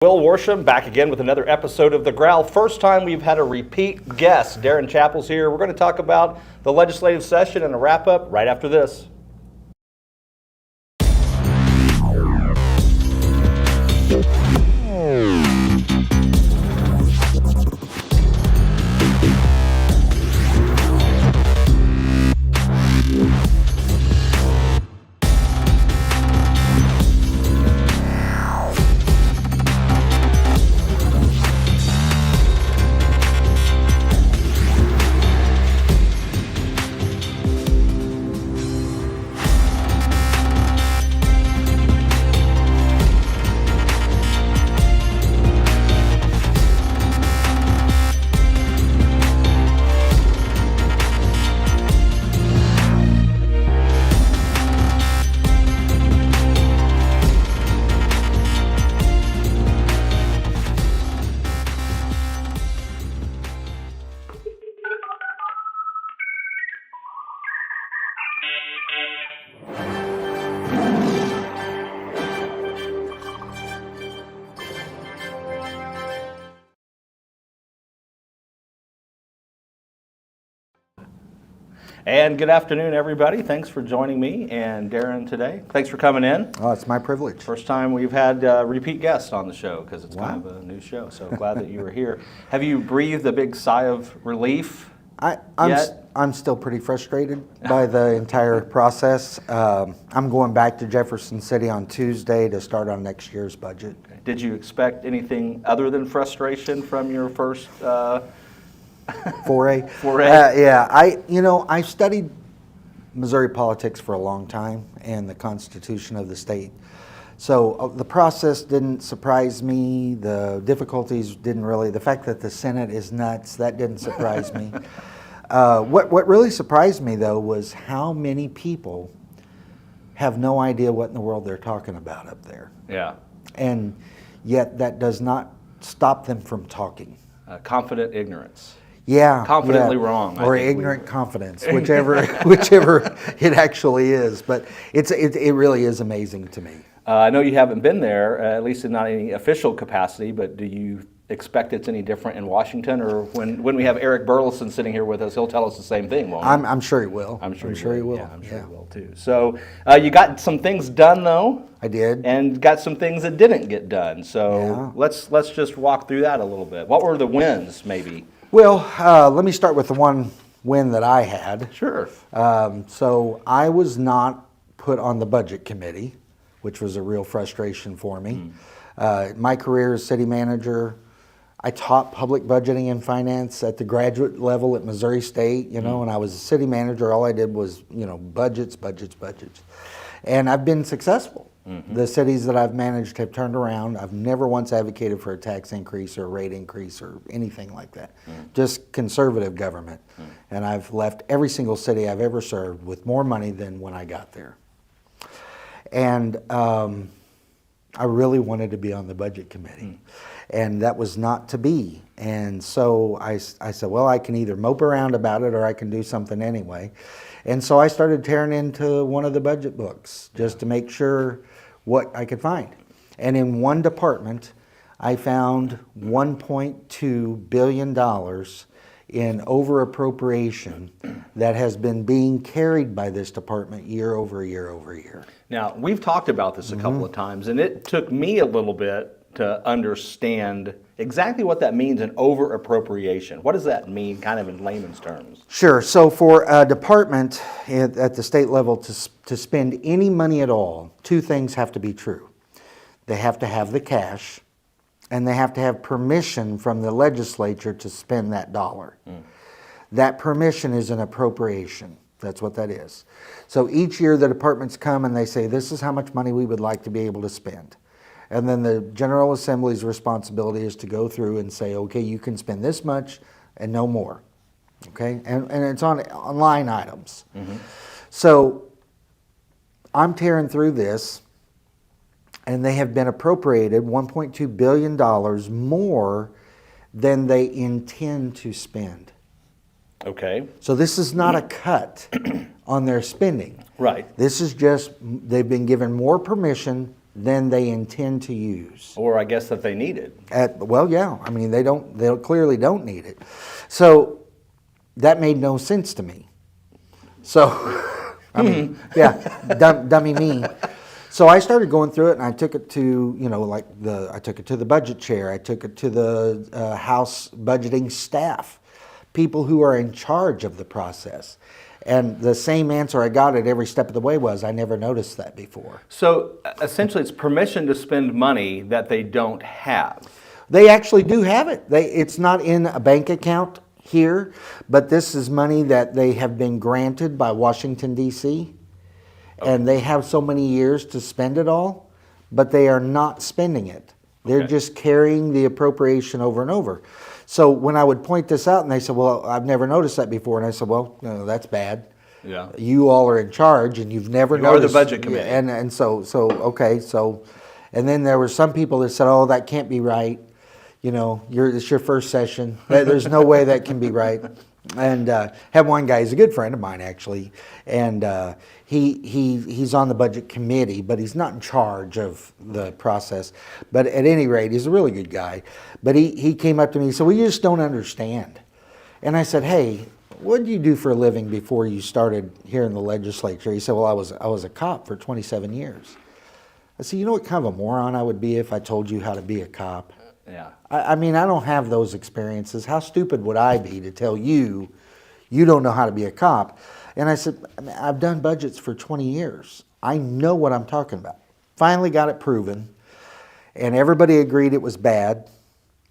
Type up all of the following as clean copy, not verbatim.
Will Worsham back again with another episode of the Growl. First time we've had a repeat guest. Darin Chappell's here. We're going to talk about the legislative session and a wrap up right after this. And good afternoon, everybody. Thanks for joining me and Darin today. Thanks for coming in. Oh, it's my privilege. First time we've had repeat guests on the show because it's kind of a new show. So glad that you were here. Have you breathed a big sigh of relief yet? I'm still pretty frustrated by the entire process. I'm going back to Jefferson City on Tuesday to start on next year's budget. Okay. Did you expect anything other than frustration from your first foray? Yeah, I studied Missouri politics for a long time and the Constitution of the state. So the process didn't surprise me. The difficulties didn't really. The fact that the Senate is nuts, that didn't surprise me. What really surprised me, though, was how many people have no idea what in the world they're talking about up there. Yeah. And yet that does not stop them from talking. Confident ignorance. Yeah. Confidently wrong. Or ignorant confidence, whichever it actually is. But it really is amazing to me. I know you haven't been there, at least in not any official capacity, but do you expect it's any different in Washington? Or when we have Eric Burleson sitting here with us, he'll tell us the same thing, won't he? I'm sure he will. I'm sure he will. Yeah, I'm sure he will too. So you got some things done, though. I did. And got some things that didn't get done. So let's just walk through that a little bit. What were the wins, maybe? Well, let me start with the one win that I had. Sure. So I was not put on the budget committee, which was a real frustration for me. My career as city manager, I taught public budgeting and finance at the graduate level at Missouri State. When I was a city manager, all I did was, budgets. And I've been successful. The cities that I've managed have turned around. I've never once advocated for a tax increase or a rate increase or anything like that. Just conservative government. And I've left every single city I've ever served with more money than when I got there. And I really wanted to be on the budget committee. And that was not to be. And so I said, well, I can either mope around about it or I can do something anyway. And so I started tearing into one of the budget books just to make sure what I could find. And in one department, I found $1.2 billion in over-appropriation that has been being carried by this department year over year over year. Now, we've talked about this a couple of times, and it took me a little bit to understand exactly what that means in over-appropriation. What does that mean, kind of in layman's terms? Sure. So for a department at the state level to spend any money at all, two things have to be true. They have to have the cash, and they have to have permission from the legislature to spend that dollar. That permission is an appropriation. That's what that is. So each year the departments come and they say, this is how much money we would like to be able to spend. And then the General Assembly's responsibility is to go through and say, okay, you can spend this much and no more. Okay? And it's on line items. So I'm tearing through this, and they have been appropriated $1.2 billion more than they intend to spend. Okay. So this is not a cut on their spending. Right. This is just, they've been given more permission than they intend to use. Or I guess that they need it. Well, yeah, I mean, they clearly don't need it. So that made no sense to me. So, I mean, yeah, dummy me. So I started going through it, and I took it to, I took it to the budget chair. I took it to the House budgeting staff, people who are in charge of the process. And the same answer I got at every step of the way was, I never noticed that before. So essentially, it's permission to spend money that they don't have. They actually do have it. It's not in a bank account here, but this is money that they have been granted by Washington, D.C., and they have so many years to spend it all, but they are not spending it. They're just carrying the appropriation over and over. So when I would point this out, and they said, well, I've never noticed that before, and I said, well, no, that's bad. Yeah. You all are in charge, and you've never noticed. You are the budget committee. And so, and then there were some people that said, oh, that can't be right. It's your first session. There's no way that can be right. And have one guy, he's a good friend of mine actually, and he's on the budget committee, but he's not in charge of the process. But at any rate, he's a really good guy. But he came up to me and said, well, you just don't understand. And I said, hey, what did you do for a living before you started here in the legislature? He said, well, I was a cop for 27 years. I said, you know what kind of a moron I would be if I told you how to be a cop? Yeah. I mean, I don't have those experiences. How stupid would I be to tell you don't know how to be a cop? And I said, I've done budgets for 20 years. I know what I'm talking about. Finally got it proven, and everybody agreed it was bad,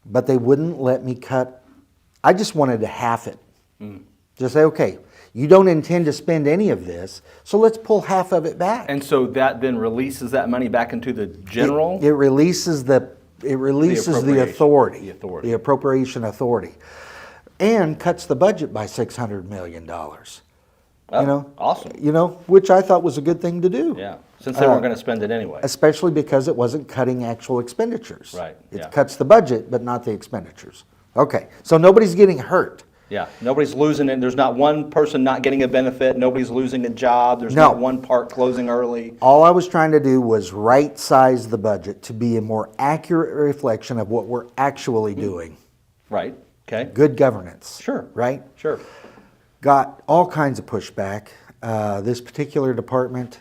but they wouldn't let me cut. I just wanted to half it. Just say, okay, you don't intend to spend any of this, so let's pull half of it back. And so that then releases that money back into the general? It releases the authority, the appropriation authority, and cuts the budget by $600 million. Awesome. Which I thought was a good thing to do. Yeah, since they weren't going to spend it anyway. Especially because it wasn't cutting actual expenditures. Right. It cuts the budget, but not the expenditures. Okay, so nobody's getting hurt. Yeah, nobody's losing it. There's not one person not getting a benefit. Nobody's losing a job. There's not one part closing early. All I was trying to do was right-size the budget to be a more accurate reflection of what we're actually doing. Right, okay. Good governance. Sure. Right? Sure. Got all kinds of pushback. This particular department,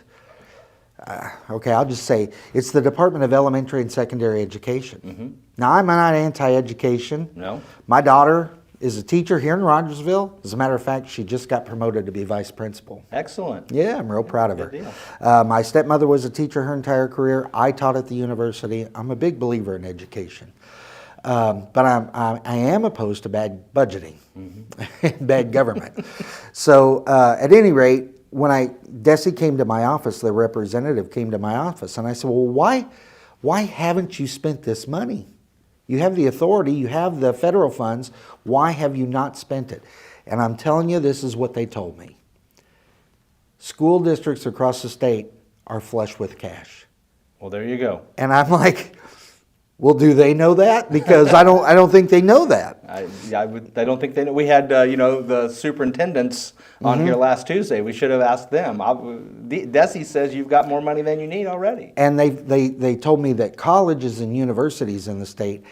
I'll just say, it's the Department of Elementary and Secondary Education. Now, I'm not anti-education. No. My daughter is a teacher here in Rogersville. As a matter of fact, she just got promoted to be vice principal. Excellent. Yeah, I'm real proud of her. Good deal. My stepmother was a teacher her entire career. I taught at the university. I'm a big believer in education. But I am opposed to bad budgeting, bad government. So at any rate, when Desi came to my office, the representative came to my office, and I said, well, why haven't you spent this money? You have the authority, you have the federal funds, why have you not spent it? And I'm telling you, this is what they told me. School districts across the state are flush with cash. Well, there you go. And I'm like, well, do they know that? Because I don't think they know that. I don't think they know. We had the superintendents on here last Tuesday. We should have asked them. Desi says you've got more money than you need already. And they told me that colleges and universities in the state,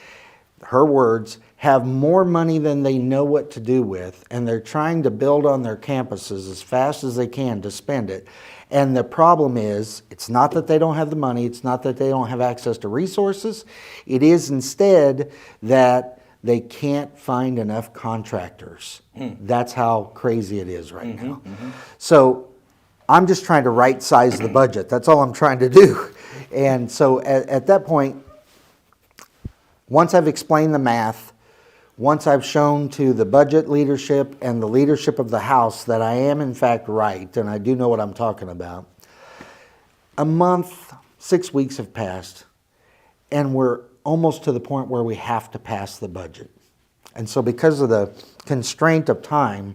her words, have more money than they know what to do with, and they're trying to build on their campuses as fast as they can to spend it. And the problem is, it's not that they don't have the money, it's not that they don't have access to resources, it is instead that they can't find enough contractors. That's how crazy it is right now. So I'm just trying to right-size the budget. That's all I'm trying to do. And so at that point, once I've explained the math, once I've shown to the budget leadership and the leadership of the House that I am in fact right, and I do know what I'm talking about, a month, 6 weeks have passed, and we're almost to the point where we have to pass the budget. And so because of the constraint of time,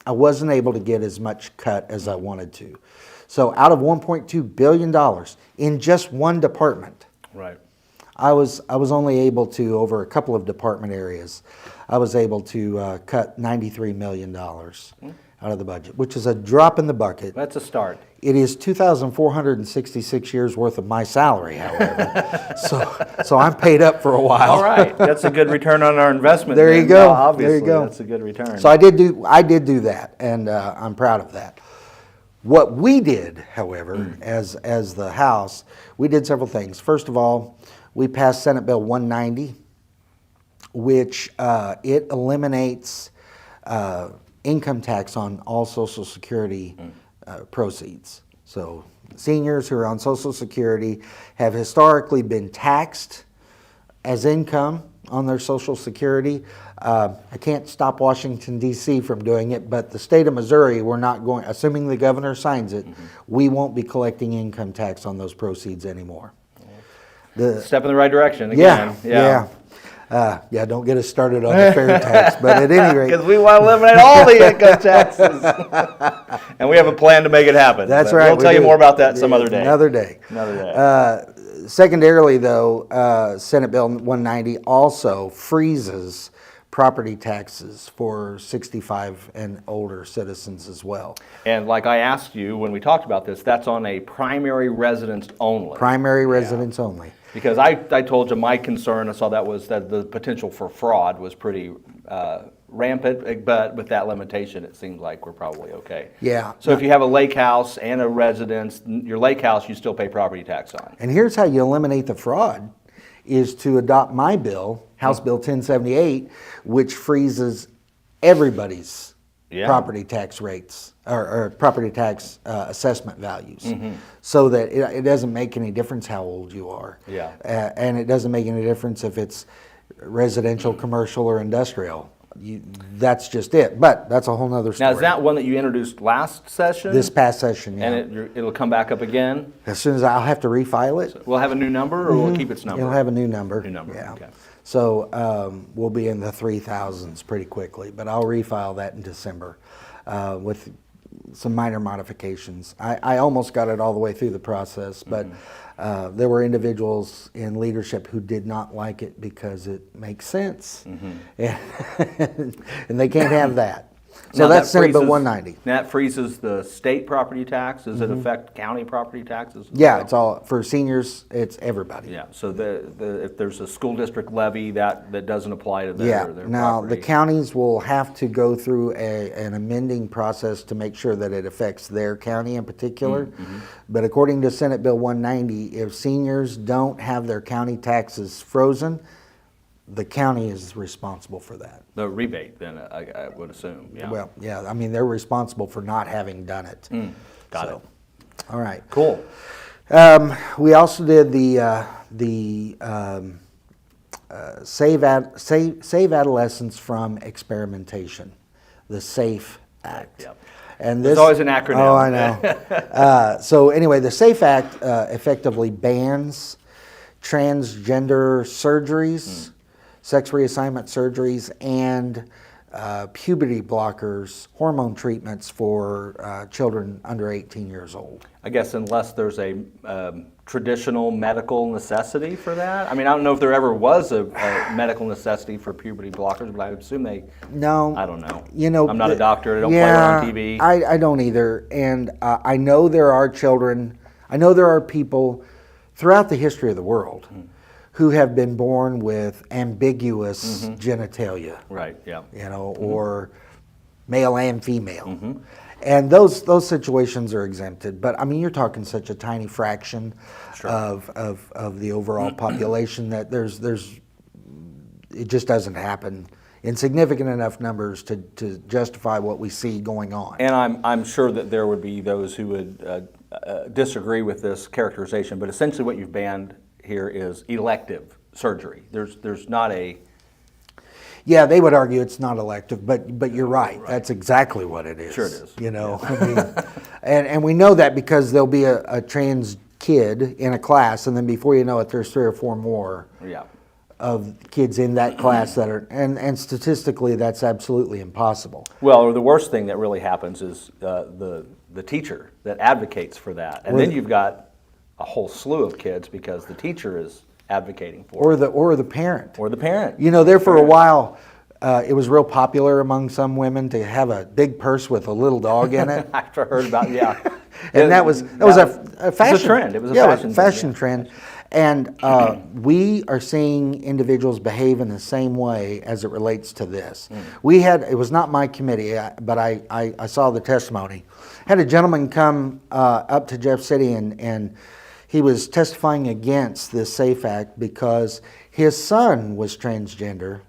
I wasn't able to get as much cut as I wanted to. So out of $1.2 billion in just one department, right. I was only able to, over a couple of department areas, I was able to cut $93 million. out of the budget, which is a drop in the bucket. That's a start. It is 2,466 years worth of my salary, however. so I'm paid up for a while. All right, that's a good return on our investment. There then. you go. Well, obviously, there you go. That's a good return. So I did do that, and I'm proud of that. What we did, however, as the House, we did several things. First of all, we passed Senate Bill 190, which it eliminates income tax on all Social Security proceeds. So seniors who are on Social Security have historically been taxed as income on their Social Security. I can't stop Washington, D.C. from doing it, but the state of Missouri, we're not going, assuming the governor signs it, we won't be collecting income tax on those proceeds anymore. Step in the right direction again. Yeah, don't get us started on the fair tax, but at any rate. Because we want to eliminate all the income taxes. And we have a plan to make it happen. That's But right. We'll tell you more about that some other day. Another day. Secondarily, though, Senate Bill 190 also freezes property taxes for 65 and older citizens as well. And like I asked you when we talked about this, that's on a primary residence only. Primary residence only. Because I told you my concern, I saw that was that the potential for fraud was pretty rampant, but with that limitation, it seems like we're probably okay. Yeah. So if you have a lake house and a residence, your lake house you still pay property tax on. And here's how you eliminate the fraud, is to adopt my bill, House Bill 1078, which freezes everybody's property tax rates or property tax assessment values, so that it doesn't make any difference how old you are. Yeah. And it doesn't make any difference if it's residential, commercial, or industrial. That's just it. But that's a whole nother story. Now, is that one that you introduced last session? This past session, yeah. And it'll come back up again? As soon as I'll have to refile it. We'll have a new number, or we'll keep its number? It'll have a new number. New number, yeah. okay. So we'll be in the 3,000s pretty quickly, but I'll refile that in December with some minor modifications. I almost got it all the way through the process, but there were individuals in leadership who did not like it because it makes sense, and they can't have that. So Now, that's Senate Bill freezes- 190. That freezes the state property tax. Does it affect county property taxes? as Yeah, well? it's all for seniors. It's everybody. Yeah, so if there's a school district levy, that doesn't apply to their Yeah. Now the property. counties will have to go through an amending process to make sure that it affects their county in particular. But according to Senate Bill 190, if seniors don't have their county taxes frozen, the county is responsible for that. The rebate, then, I would assume, yeah. Well, yeah, I mean they're responsible for not having done it. Got So, it. All right. Cool. We also did the Save Adolescents from Experimentation, the SAFE Act. Yep. And There's always an acronym. Oh, I know. So anyway, the SAFE Act effectively bans transgender surgeries, sex reassignment surgeries, and puberty blockers, hormone treatments for children under 18 years old. I guess unless there's a traditional medical necessity for that. I mean, I don't know if there ever was a medical necessity for puberty blockers, but I assume they. No, I don't know. You know, I'm not a doctor. I don't play on TV. I don't either. And I know there are children, I know there are people throughout the history of the world who have been born with ambiguous genitalia. Right. Yeah. You know, or male and female. And those situations are exempted. But I mean, you're talking such a tiny fraction of the overall population that it just doesn't happen in significant enough numbers to justify what we see going on. And I'm sure that there would be those who would disagree with this characterization, but essentially what you've banned here is elective surgery. There's not a. Yeah, they would argue it's not elective, but you're right. That's exactly what it is. Sure it is. You know, I mean, and we know that because there'll be a trans kid in a class, and then before you know it, there's 3 or 4 more of kids in that class that are, and statistically, that's absolutely impossible. Well, or the worst thing that really happens is the teacher that advocates for that, and then you've got a whole slew of kids because the teacher is advocating for it. Or the parent. Or the parent. You know, there for a while, It was real popular among some women to have a big purse with a little dog in it. I've heard about, yeah. And that was a fashion. It was a trend. It was a yeah, fashion, it was a fashion thing, yeah. trend. And we are seeing individuals behave in the same way as it relates to this. It was not my committee, but I saw the testimony. Had a gentleman come up to Jeff City and he was testifying against this SAFE Act because his son was transgender.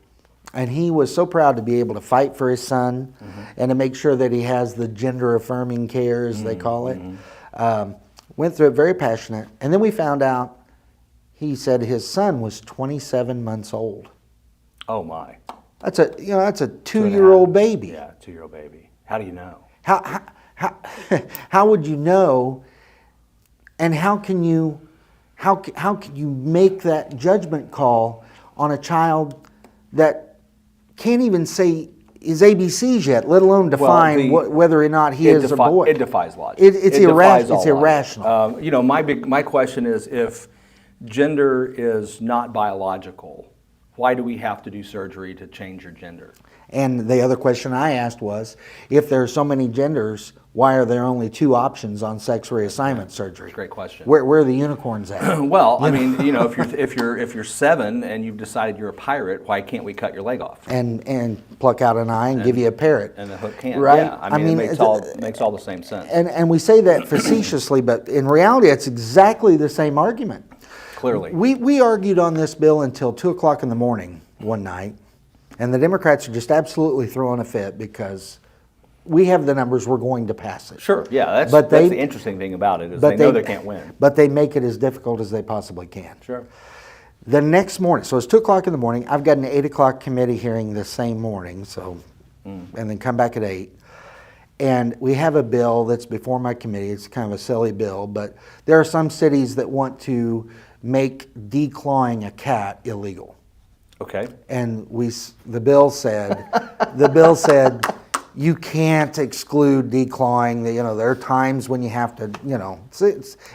And he was so proud to be able to fight for his son and to make sure that he has the gender affirming care, as they call it. Went through it, very passionate. And then we found out, he said his son was 27 months old. Oh my. That's a 2-year-old baby. Yeah, 2-year-old baby. How do you know? How would you know? And how can you make that judgment call on a child that can't even say his ABCs yet, let alone define whether or not he is a boy? It defies logic. It's irrational. My question is, if gender is not biological, why do we have to do surgery to change your gender? And the other question I asked was, if there are so many genders, why are there only 2 options on sex reassignment surgery? Great question. Where are the unicorns at? Well, I mean, if you're 7 and you've decided you're a pirate, why can't we cut your leg off? And pluck out an eye and give you a parrot. And the hook can't. Right? Yeah, I mean, it makes all the same sense. And we say that facetiously, but in reality, it's exactly the same argument. Clearly. We argued on this bill until 2 o'clock in the morning one night, and the Democrats are just absolutely throwing a fit because we have the numbers, we're going to pass it. Sure, yeah, that's the interesting thing about it, is they know they can't win. But they make it as difficult as they possibly can. Sure. The next morning, so it's 2 o'clock in the morning, I've got an 8 o'clock committee hearing the same morning, and then come back at 8. And we have a bill that's before my committee. It's kind of a silly bill, but there are some cities that want to make declawing a cat illegal. Okay. And the bill said, you can't exclude declawing. There are times when you have to,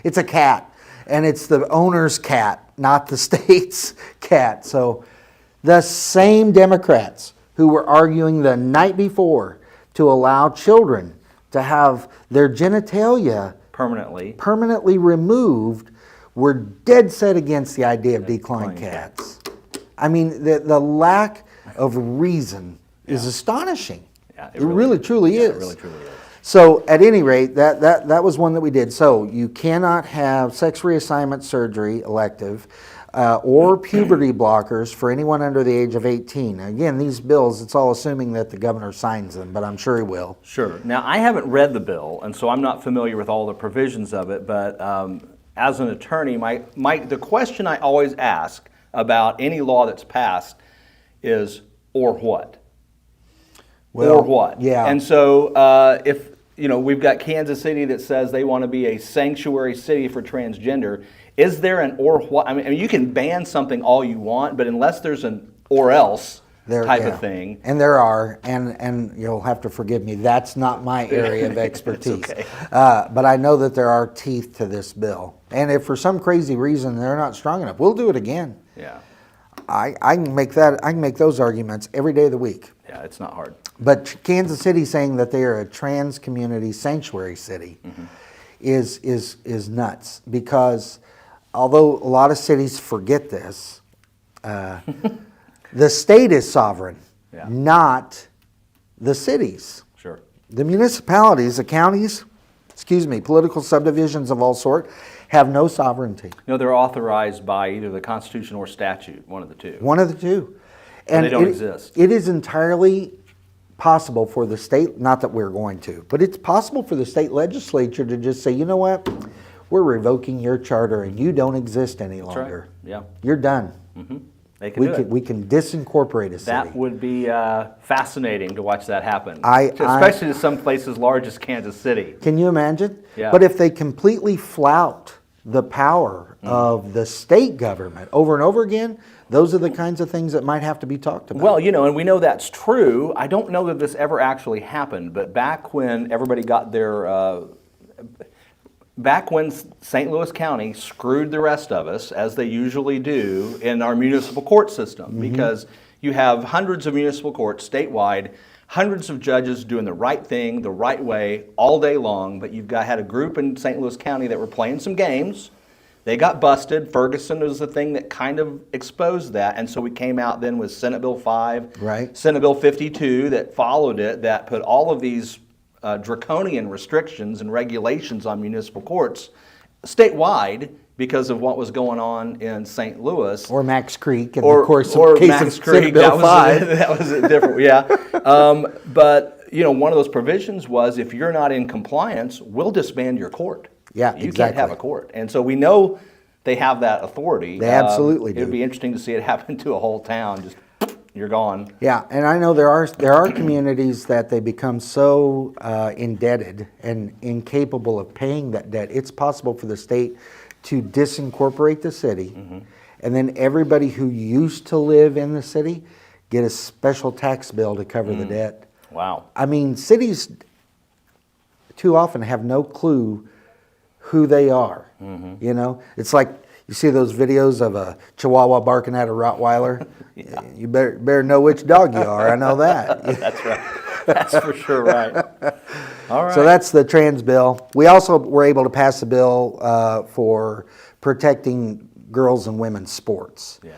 it's a cat, and it's the owner's cat, not the state's cat. So the same Democrats who were arguing the night before to allow children to have their genitalia permanently removed were dead set against the idea of declawing cats. I mean, the lack of reason is astonishing. Yeah, it really truly is. It really truly is. So at any rate, that was one that we did. So you cannot have sex reassignment surgery elective or puberty blockers for anyone under the age of 18. Again, these bills, it's all assuming that the governor signs them, but I'm sure he will. Sure. Now, I haven't read the bill, and so I'm not familiar with all the provisions of it, but as an attorney, the question I always ask about any law that's passed is, or what? Well, or what? Yeah. And so if, we've got Kansas City that says they want to be a sanctuary city for transgender, is there an or what? I mean, you can ban something all you want, but unless there's an or else type of thing. And there are, and you'll have to forgive me, that's not my area of expertise. Okay. But I know that there are teeth to this bill. And if for some crazy reason they're not strong enough, we'll do it again. Yeah. I can make those arguments every day of the week. Yeah, it's not hard. But Kansas City saying that they are a trans community sanctuary city is nuts, because although a lot of cities forget this, the state is sovereign, not the cities. Sure. The municipalities, the counties, political subdivisions of all sort, have no sovereignty. No, they're authorized by either the Constitution or statute, one of the two. One of the two. And they don't exist. It is entirely possible for the state, not that we're going to, but it's possible for the state legislature to just say, you know what, we're revoking your charter and you don't exist any longer. That's right. Yeah. You're done. Mm-hmm. They can do it. We can disincorporate a city. That would be fascinating to watch that happen, especially to some places as large as Kansas City. Can you imagine? Yeah. But if they completely flout the power of the state government over and over again, those are the kinds of things that might have to be talked about. Well, and we know that's true. I don't know that this ever actually happened, but back when everybody got their... Back when St. Louis County screwed the rest of us, as they usually do in our municipal court system, because you have hundreds of municipal courts statewide, hundreds of judges doing the right thing, the right way, all day long, but had a group in St. Louis County that were playing some games. They got busted. Ferguson was the thing that kind of exposed that, and so we came out then with Senate Bill 5, Right. Senate Bill 52 that followed it, that put all of these draconian restrictions and regulations on municipal courts statewide because of what was going on in St. Louis. Or Max Creek, in Or, the course or of case Max of Creek, Senate Bill 5. that was a different, yeah. But one of those provisions was if you're not in compliance, we'll disband your court. Yeah, you exactly. can't have a court, and so we know they have that authority. They absolutely do. It would be interesting to see it happen to a whole town. Just you're gone. Yeah, and I know there are communities that they become so indebted and incapable of paying that debt. It's possible for the state to disincorporate the city, and then everybody who used to live in the city get a special tax bill to cover the debt. Wow. I mean, cities too often have no clue who they are. It's like you see those videos of a Chihuahua barking at a Rottweiler. Yeah. You better know which dog you are. I know that. That's right. That's for sure right. All right. So that's the trans bill. We also were able to pass a bill for protecting girls and women's sports. Yeah.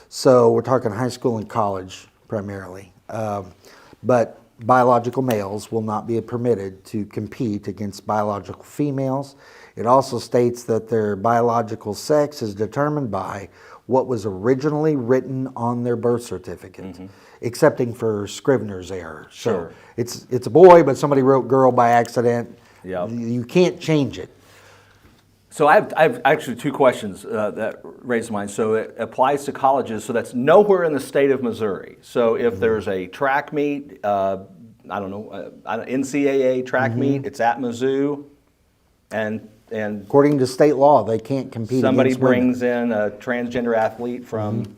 So we're talking high school and college primarily. But biological males will not be permitted to compete against biological females. It also states that their biological sex is determined by what was originally written on their birth certificate, excepting for Scrivener's error. Sure. So it's a boy, but somebody wrote girl by accident. Yep. You can't change it. So I've actually two questions that raised mine. So it applies to colleges. So that's nowhere in the state of Missouri. So if there's a track meet, NCAA track meet, it's at Mizzou, and According to state law, they can't compete somebody against women. brings in a transgender athlete from,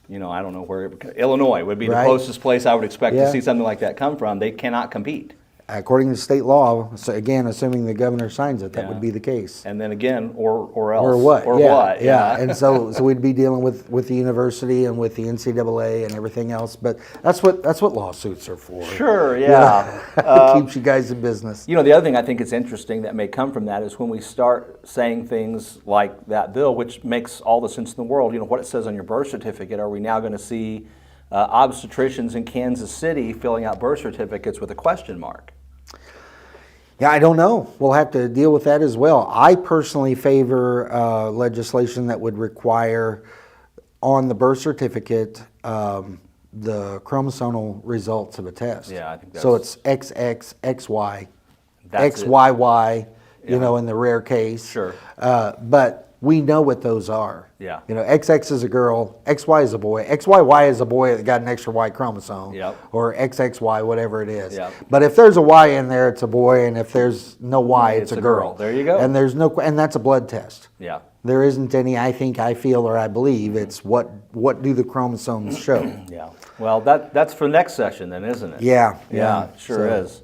I don't know where, Illinois would be the Right. closest place I would expect Yeah. to see something like that come from. They cannot compete. According to state law, so again, assuming the governor signs it, that Yeah. would be the case. And then again, or else. Or what? Or yeah, what? Yeah. And so we'd be dealing with the university and with the NCAA and everything else. But that's what lawsuits are for. Sure, yeah. Keeps you guys in business. The other thing I think is interesting that may come from that is when we start saying things like that bill, which makes all the sense in the world, what it says on your birth certificate. Are we now going to see obstetricians in Kansas City filling out birth certificates with a question mark? Yeah, I don't know. We'll have to deal with that as well. I personally favor legislation that would require on the birth certificate the chromosomal results of a test. Yeah, I think so. that's- It's XX, XY, That's it. XYY. Yeah. In the rare case. Sure. But we know what those are. Yeah. XX is a girl, XY is a boy, XYY is a boy that got an extra Y chromosome. Yep. Or XXY, whatever it is. Yep. But if there's a Y in there, it's a boy, and if there's no Y, it's a girl. There you go. And and that's a blood test. Yeah. There isn't any, I think, I feel, or I believe. It's what do the chromosomes show? Yeah. Well, that's for next session then, isn't it? Yeah. Yeah, sure So, is.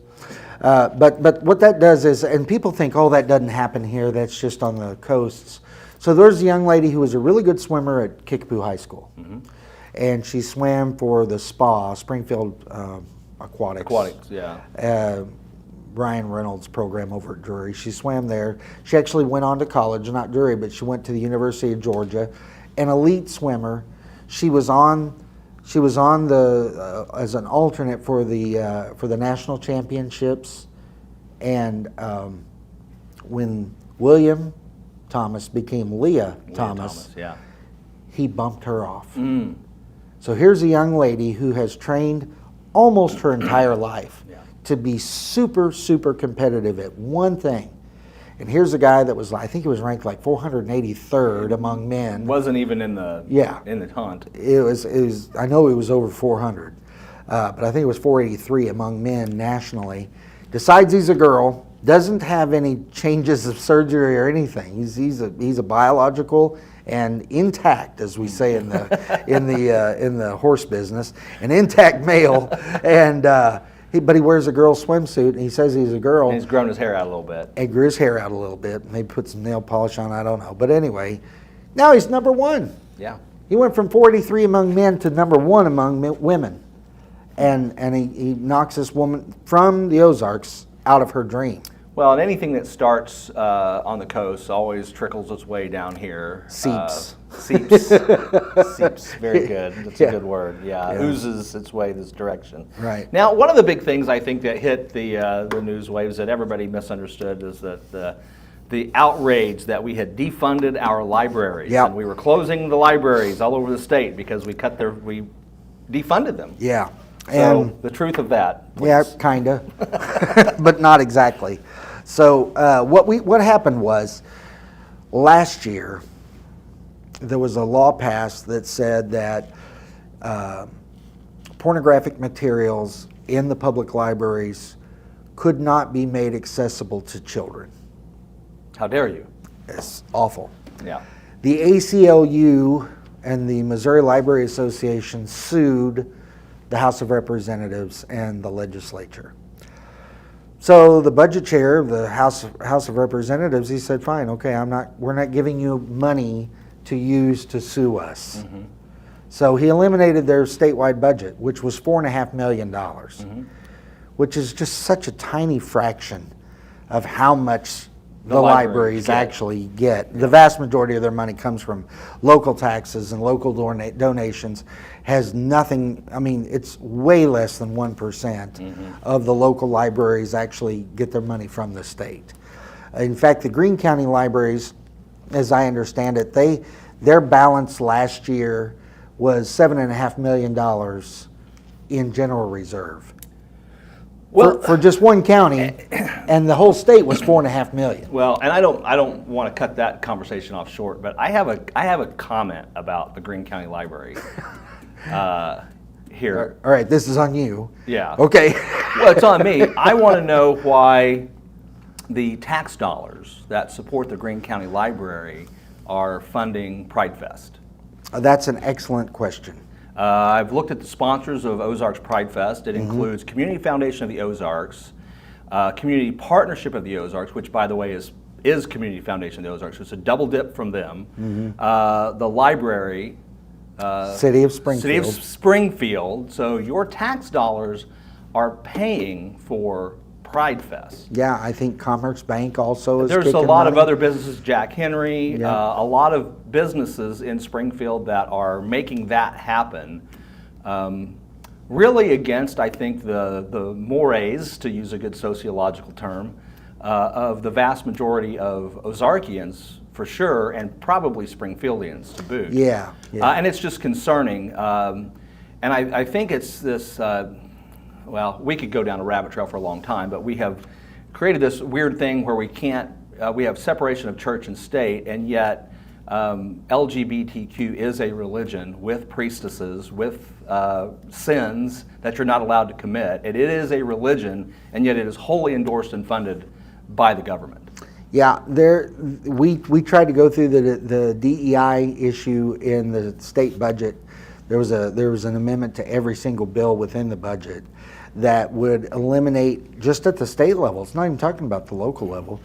But what that does is, and people think, oh, that doesn't happen here, that's just on the coasts. So there's a young lady who was a really good swimmer at Kickapoo High School. And she swam for the SPA, Springfield Aquatics. Aquatics, yeah. Ryan Reynolds' program over at Drury. She swam there. She actually went on to college, not Drury, but she went to the University of Georgia. An elite swimmer. She was on the as an alternate for the national championships, and when William Thomas became Leah Thomas, yeah. he bumped her off. So here's a young lady who has trained almost her entire life to be super, super competitive at one thing. And here's a guy that was, I think he was ranked like 483rd among men. Wasn't even in the in the hunt. It was. I know it was over 400, but I think it was 483 among men nationally. Decides he's a girl. Doesn't have any changes of surgery or anything. He's a biological and intact, as we say in the horse business, an intact male. And but he wears a girl's swimsuit, and he says he's a girl. And he's grown his hair out a little bit. He grew his hair out a little bit. Maybe put some nail polish on. I don't know. But anyway, now he's number one. Yeah. He went from 43 among men to number 1 among women. And he knocks this woman from the Ozarks out of her dream. Well, and anything that starts on the coast always trickles its way down here. Seeps. Seeps. Seeps. Very good. That's a good word. Yeah. Oozes its way this direction. Right. Now, one of the big things I think that hit the news waves that everybody misunderstood is that the outrage that we had defunded our libraries. Yep. And we were closing the libraries all over the state because we defunded them. Yeah. So And the truth of that, please. yeah, kind of, but not exactly. So what happened was last year there was a law passed that said that pornographic materials in the public libraries could not be made accessible to children. How dare you? It's awful. Yeah. The ACLU and the Missouri Library Association sued the House of Representatives and the legislature. So the budget chair of the House of Representatives, he said, "Fine, okay, we're not giving you money to use to sue us." Mm-hmm. So he eliminated their statewide budget, which was $4.5 million, which is just such a tiny fraction of how much the libraries actually get. The vast majority of their money comes from local taxes and local donations. Has nothing, I mean, it's way less than 1% of the local libraries actually get their money from the state. In fact, the Greene County libraries, as I understand it, their balance last year was $7.5 million in general reserve. Well, for just one county, and the whole state was $4.5 million. Well, and I don't want to cut that conversation off short, but I have a comment about the Greene County Library here. All right, this is on you. Yeah. Okay. Well, it's on me. I want to know why the tax dollars that support the Greene County Library are funding Pride Fest. That's an excellent question. I've looked at the sponsors of Ozarks Pride Fest. It includes Community Foundation of the Ozarks, Community Partnership of the Ozarks, which, by the way, is Community Foundation of the Ozarks. It's a double dip from them. The library. City of Springfield. City of Springfield. So your tax dollars are paying for Pride Fest. Yeah, I think Commerce Bank also is. There's a lot of other businesses, Jack Henry, Yeah. a lot of businesses in Springfield that are making that happen. Really against, I think, the mores, to use a good sociological term, of the vast majority of Ozarkians, for sure, and probably Springfieldians to boot. Yeah. And it's just concerning. And I think it's this, well, we could go down a rabbit trail for a long time, but we have created this weird thing where we have separation of church and state, and yet LGBTQ is a religion with priestesses, with sins that you're not allowed to commit. It is a religion, and yet it is wholly endorsed and funded by the government. Yeah, we tried to go through the DEI issue in the state budget. There was an amendment to every single bill within the budget that would eliminate, just at the state level, it's not even talking about the local level,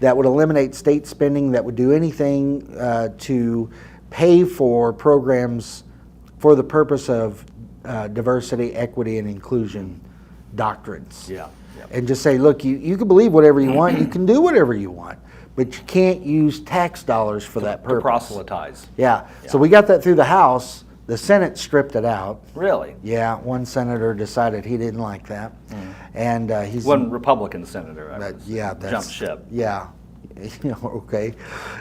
that would eliminate state spending, that would do anything to pay for programs for the purpose of diversity, equity, and inclusion doctrines. Yeah. And just say, look, you can believe whatever you want, you can do whatever you want, but you can't use tax dollars for that purpose. To proselytize. Yeah. So we got that through the House. The Senate stripped it out. Really? Yeah, one senator decided he didn't like that, and he's One Republican senator. jumped ship. Yeah, okay.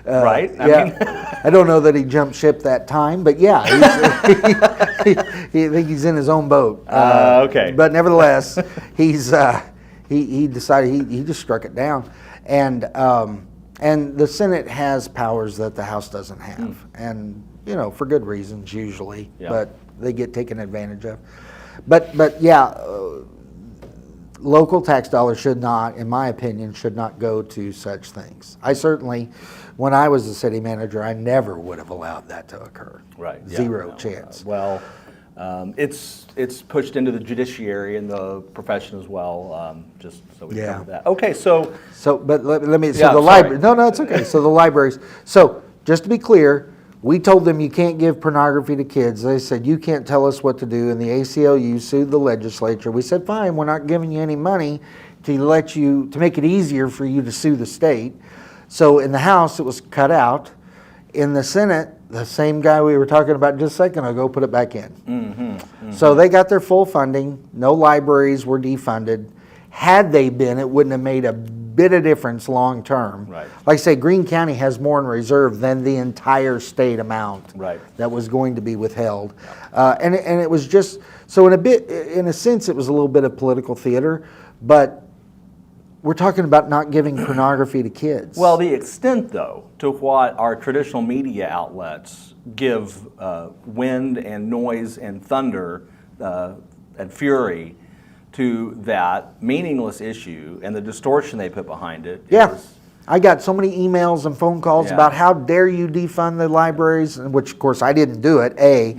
Right? I mean, I don't know that he jumped ship that time, but yeah, I think he's in his own boat. Okay. But nevertheless, he decided he just struck it down, and the Senate has powers that the House doesn't have, and for good reasons usually, but they get taken advantage of. But yeah, local tax dollars should not, in my opinion, go to such things. I certainly, when I was the city manager, I never would have allowed that to occur. Right. Zero chance. It's pushed into the judiciary and the profession as well. Just so we cover that. Okay, So, but let me. So Yeah, the sorry. library. No, it's okay. So the libraries. So just to be clear, We told them you can't give pornography to kids. They said you can't tell us what to do, and the ACLU sued the legislature. We said fine, we're not giving you any money to make it easier for you to sue the state. So in the House, it was cut out. In the Senate, the same guy we were talking about just a second ago put it back in. So they got their full funding. No libraries were defunded. Had they been, it wouldn't have made a bit of difference long term. Right. Like I say, Greene County has more in reserve than the entire state amount that was going to be withheld. And it was just, so in a sense, it was a little bit of political theater, but we're talking about not giving pornography to kids. Well, the extent, though, to what our traditional media outlets give wind and noise and thunder and fury to that meaningless issue and the distortion they put behind it. I got so many emails and phone calls about how dare you defund the libraries, which of course I didn't do it, A,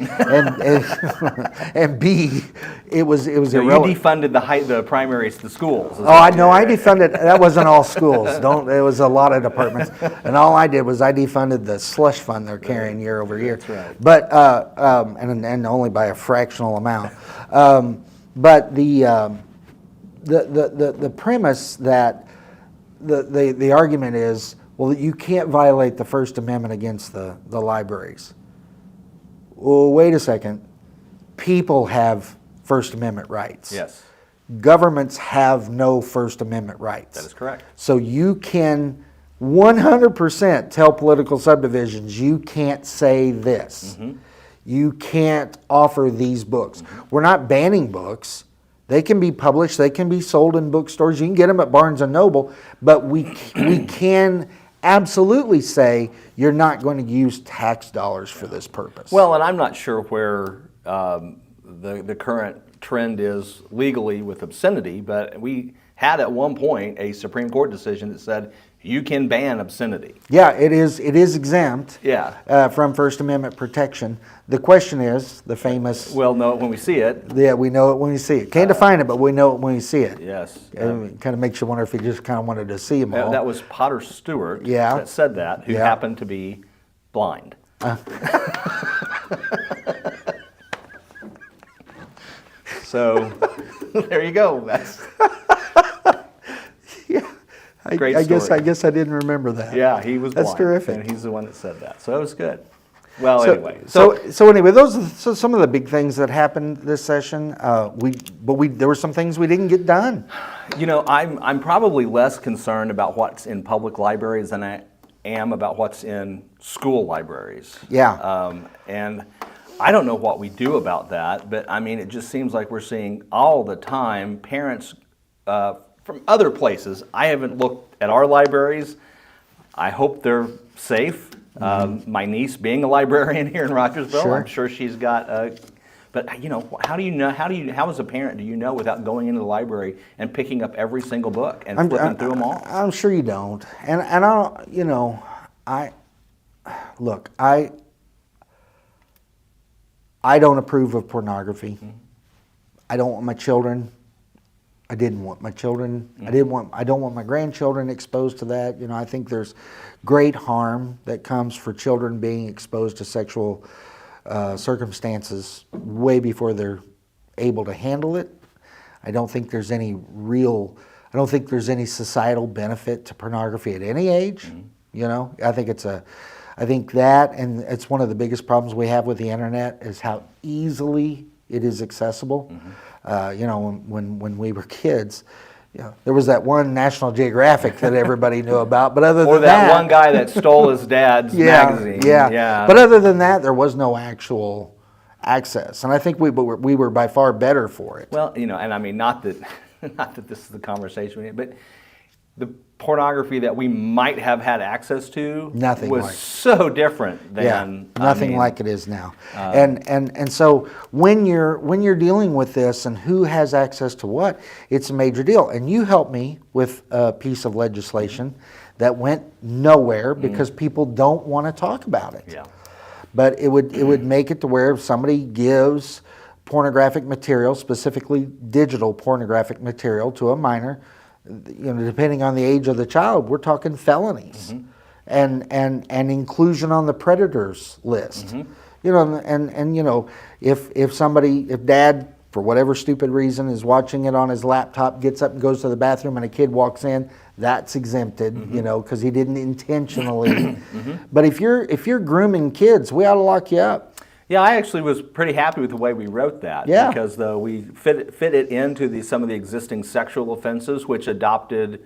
and B, it was irrelevant. You defunded the primaries, the schools. I defunded, that wasn't all schools, it was a lot of departments, and all I did was I defunded the slush fund they're carrying year over year. That's right. But, and only by a fractional amount. But the premise that the argument is, well, you can't violate the First Amendment against the libraries. Well, wait a second. People have First Amendment rights. Yes. Governments have no First Amendment rights. That is correct. So you can 100% tell political subdivisions, you can't say this. You can't offer these books. We're not banning books. They can be published, they can be sold in bookstores, you can get them at Barnes & Noble, but we can absolutely say you're not going to use tax dollars for this purpose. Well, and I'm not sure where the current trend is legally with obscenity, but we had at one point a Supreme Court decision that said you can ban obscenity. Yeah, it is exempt from First Amendment protection. The question is, the famous... We'll know it when we see it. Yeah, we know it when we see it. Can't define it, but we know it when we see it. Yes. It kind of makes you wonder if he just kind of wanted to see them all. That was Potter Stewart that said that, who happened to be blind. So, there you go. That's... I guess I didn't remember that. Yeah, he was blind. That's terrific. And he's the one that said that. So it was good. Well, anyway. So anyway, those are some of the big things that happened this session. There were some things we didn't get done. You know, I'm probably less concerned about what's in public libraries than I am about what's in school libraries. Yeah. And I don't know what we do about that, but I mean, it just seems like we're seeing all the time parents from other places. I haven't looked at our libraries. I hope they're safe. My niece, being a librarian here in Rogersville, I'm sure she's got. But you know, how do you know? How as a parent do you know without going into the library and picking up every single book and flipping through them all? I'm sure you don't. And I don't. You know, I don't approve of pornography. I don't want my children. I didn't want my children. I don't want my grandchildren exposed to that. You know, I think there's great harm that comes for children being exposed to sexual circumstances way before they're able to handle it. I don't think there's any societal benefit to pornography at any age. You know, I think that, and it's one of the biggest problems we have with the internet is how easily it is accessible. You know, when we were kids, you know, there was that one National Geographic that everybody knew about, but other than that, one guy that stole his dad's magazine. Yeah. But other than that, there was no actual access, and I think we were by far better for it. Well, you know, and I mean, not that this is the conversation, but the pornography that we might have had access to was so different than nothing like it is now. And so when you're dealing with this and who has access to what, it's a major deal. And you helped me with a piece of legislation that went nowhere because people don't want to talk about it. Yeah. But it would make it to where if somebody gives pornographic material, specifically digital pornographic material, to a minor, you know, depending on the age of the child, we're talking felonies. and inclusion on the predators list. You know, and you know, if dad, for whatever stupid reason, is watching it on his laptop, gets up and goes to the bathroom, and a kid walks in, that's exempted, you know, because he didn't intentionally. But if you're grooming kids, we ought to lock you up. Yeah, I actually was pretty happy with the way we wrote that. Yeah. Because though we fit it into some of the existing sexual offenses, which adopted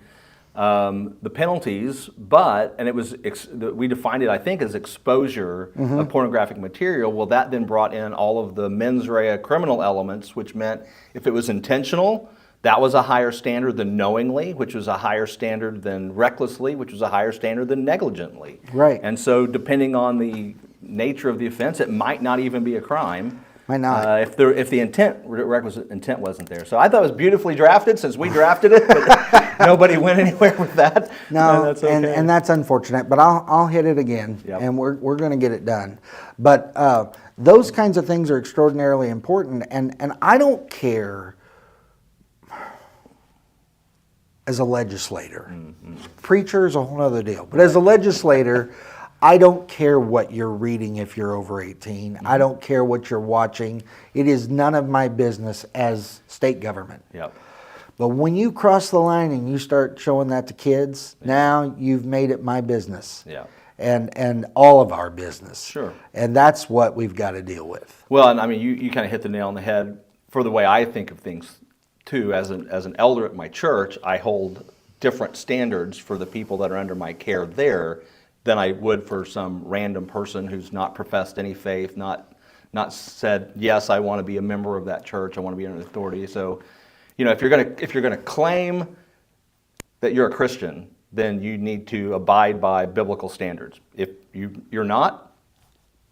the penalties, and it was we defined it, I think, as exposure of pornographic material. Well, that then brought in all of the mens rea criminal elements, which meant if it was intentional, that was a higher standard than knowingly, which was a higher standard than recklessly, which was a higher standard than negligently. Right. And so, depending on the nature of the offense, it might not even be a crime. Might not. If the requisite intent wasn't there. So I thought it was beautifully drafted since we drafted it, but nobody went anywhere with that. No, that's okay. and that's unfortunate. But I'll hit it again, Yep. and we're going to get it done. But those kinds of things are extraordinarily important, and I don't care as a legislator. Preacher is a whole other deal. But as a legislator, I don't care what you're reading if you're over 18. I don't care what you're watching. It is none of my business as state government. Yep. But when you cross the line and you start showing that to kids, now you've made it my business. Yeah. And all of our business. Sure. And that's what we've got to deal with. Well, and I mean, you kind of hit the nail on the head for the way I think of things, too. As an elder at my church, I hold different standards for the people that are under my care there than I would for some random person who's not professed any faith, not said, yes, I want to be a member of that church, I want to be under authority. So, you know, if you're gonna claim that you're a Christian, then you need to abide by biblical standards. If you're not,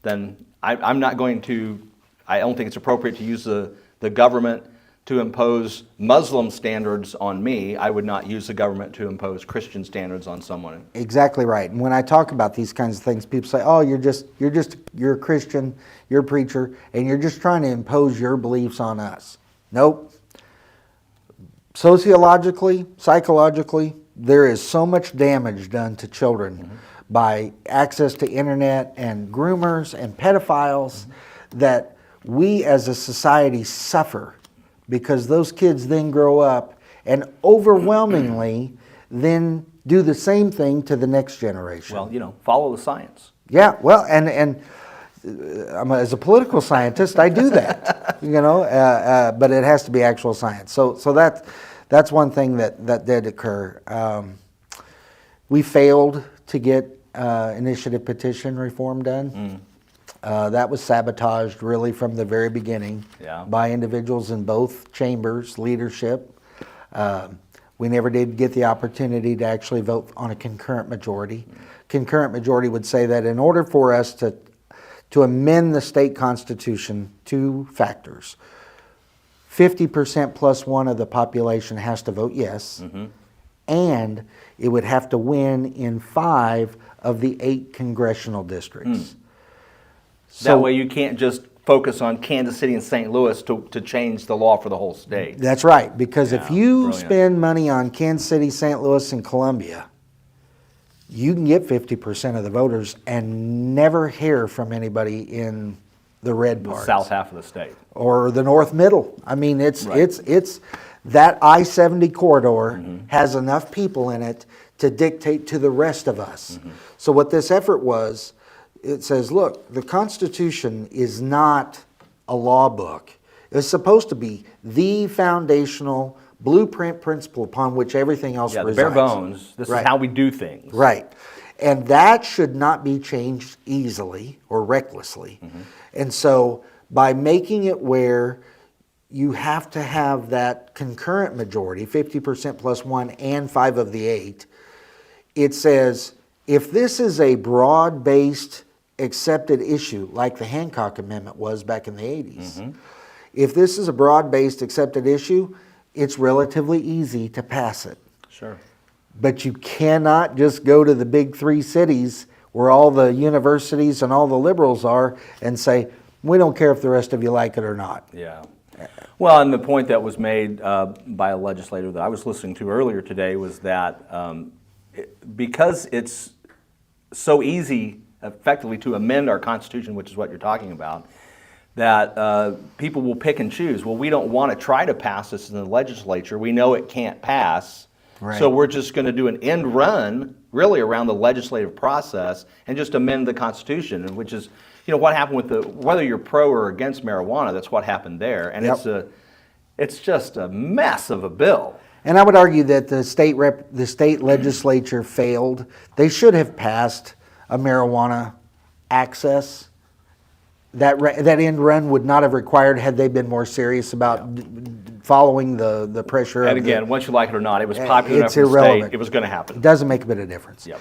then I'm not going to. I don't think it's appropriate to use the government to impose Muslim standards on me. I would not use the government to impose Christian standards on someone. Exactly right. And when I talk about these kinds of things, people say, "Oh, you're a Christian, you're a preacher, and you're just trying to impose your beliefs on us." Nope. Sociologically, psychologically, there is so much damage done to children by access to internet and groomers and pedophiles that we as a society suffer, because those kids then grow up and overwhelmingly then do the same thing to the next generation. Well, you know, follow the science. Yeah, well, and as a political scientist, I do that, you know, but it has to be actual science. So that's one thing that did occur. We failed to get initiative petition reform done. That was sabotaged really from the very beginning by individuals in both chambers, leadership. We never did get the opportunity to actually vote on a concurrent majority. Concurrent majority would say that in order for us to amend the state constitution, two factors. 50% plus one of the population has to vote yes, and it would have to win in 5 of the 8 congressional districts. So that way you can't just focus on Kansas City and St. Louis to change the law for the whole state. That's right, because if you brilliant. spend money on Kansas City, St. Louis, and Columbia, you can get 50% of the voters and never hear from anybody in the red The parts. south half of the state. Or the north middle. I mean, it's Right. that I-70 corridor has enough people in it to dictate to the rest of us. So what this effort was, it says, look, the Constitution is not a law book. It's supposed to be the foundational blueprint principle upon which everything else Yeah, the resides. bare bones. This Right. is how we do things. Right. And that should not be changed easily or recklessly. And so by making it where you have to have that concurrent majority, 50% plus 1 and 5 of the 8, it says if this is a broad-based accepted issue, like the Hancock Amendment was back in the 80s, if this is a broad-based accepted issue, it's relatively easy to pass it. Sure. But you cannot just go to the big 3 cities where all the universities and all the liberals are and say, we don't care if the rest of you like it or not. Yeah. Well, and the point that was made by a legislator that I was listening to earlier today was that because it's so easy, effectively, to amend our Constitution, which is what you're talking about, that people will pick and choose. Well, we don't want to try to pass this in the legislature. We know it can't pass. Right. So we're just going to do an end run, really, around the legislative process and just amend the Constitution, which is, what happened with whether you're pro or against marijuana, that's what happened there. And it's just a mess of a bill. And I would argue that the state legislature failed. They should have passed a marijuana access. That end run would not have required had they been more serious about following the pressure. And again, once you like it or not, it was popular enough in the state, it was going to happen. It doesn't make a bit of difference. Yep.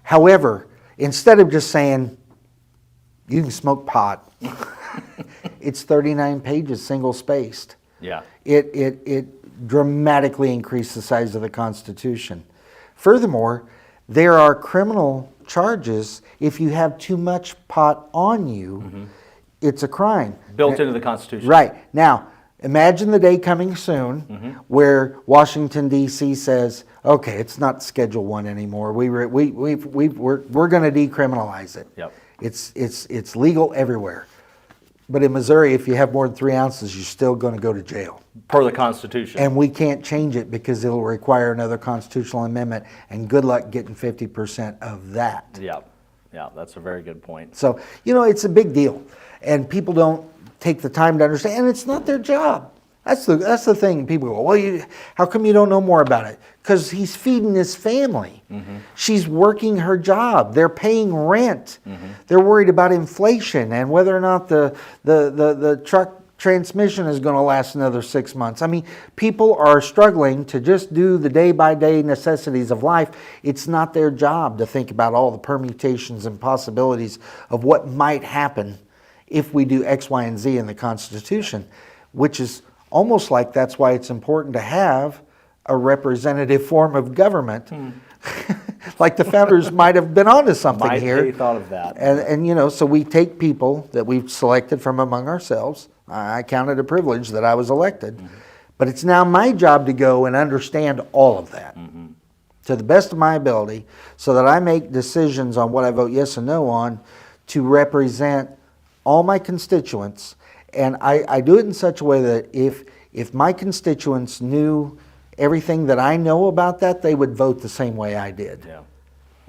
However, instead of just saying, you can smoke pot, it's 39 pages, single spaced. Yeah. It dramatically increased the size of the Constitution. Furthermore, there are criminal charges if you have too much pot on you. It's a crime. Built into the Constitution. Right. Now, imagine the day coming soon where Washington, D.C. says, okay, it's not Schedule 1 anymore. We're going to decriminalize it. Yep. It's legal everywhere. But in Missouri, if you have more than 3 ounces, you're still going to go to jail. Per the Constitution. And we can't change it because it'll require another constitutional amendment, and good luck getting 50% of that. Yeah, that's a very good point. So, it's a big deal. And people don't take the time to understand, and it's not their job. That's the thing. People go, well, how come you don't know more about it? Because he's feeding his family. She's working her job. They're paying rent. They're worried about inflation and whether or not the truck transmission is going to last another 6 months. I mean, people are struggling to just do the day-by-day necessities of life. It's not their job to think about all the permutations and possibilities of what might happen if we do X, Y, and Z in the Constitution, which is almost like that's why it's important to have a representative form of government. Like the founders might have been onto something here. They thought of that. And so we take people that we've selected from among ourselves. I count it a privilege that I was elected. But it's now my job to go and understand all of that to the best of my ability so that I make decisions on what I vote yes and no on to represent all my constituents. And I do it in such a way that if my constituents knew everything that I know about that, they would vote the same way I did. Yeah.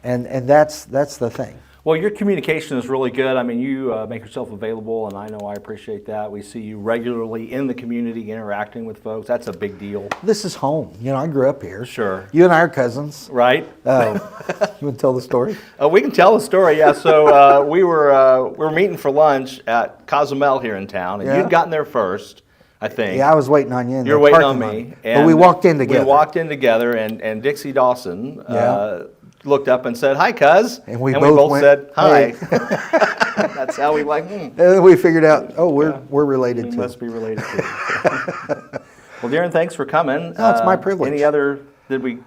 And that's the thing. Well, your communication is really good. I mean, you make yourself available, and I know I appreciate that. We see you regularly in the community interacting with folks. That's a big deal. This is home. I grew up here. Sure. You and I are cousins. Right. You want to tell the story? We can tell the story, yeah. So we were meeting for lunch at Cozumel here in town, and you'd gotten there first, I think. Yeah, I was waiting on you in You're the waiting parking on me. lot. But we walked in together. We walked in together, and Dixie Dawson looked up and said, "Hi, cuz." And we both went, said, "Hi." Hey. That's how we And then we figured out, we're related we too. must be related to. Well, Darin, thanks for coming. No, it's my privilege. Did we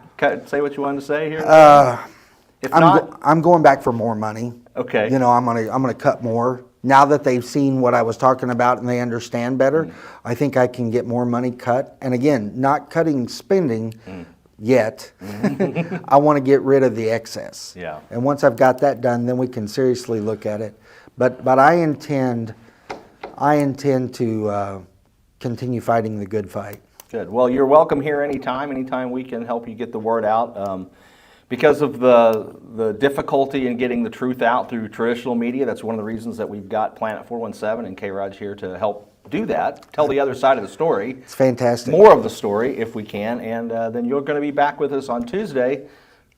say what you wanted to say here? If I'm going back for more money. Okay. I'm gonna cut more. Now that they've seen what I was talking about and they understand better, I think I can get more money cut. And again, not cutting spending yet. I want to get rid of the excess. Yeah. And once I've got that done, then we can seriously look at it. But I intend to continue fighting the good fight. Good. Well, you're welcome here anytime. Anytime we can help you get the word out. Because of the difficulty in getting the truth out through traditional media, that's one of the reasons that we've got Planet 417 and K-ROG here to help do that, tell the other side of the story. It's fantastic. More of the story, if we can, and then you're going to be back with us on Tuesday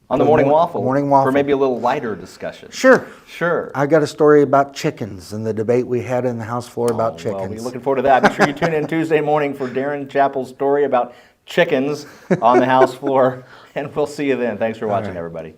on the Morning Waffle. Morning Waffle. For maybe a little lighter discussion. Sure. I got a story about chickens and the debate we had in the House floor about chickens. Well, we're looking forward to that. Be sure you tune in Tuesday morning for Darin Chappell's story about chickens on the House floor, and we'll see you then. Thanks for watching, everybody.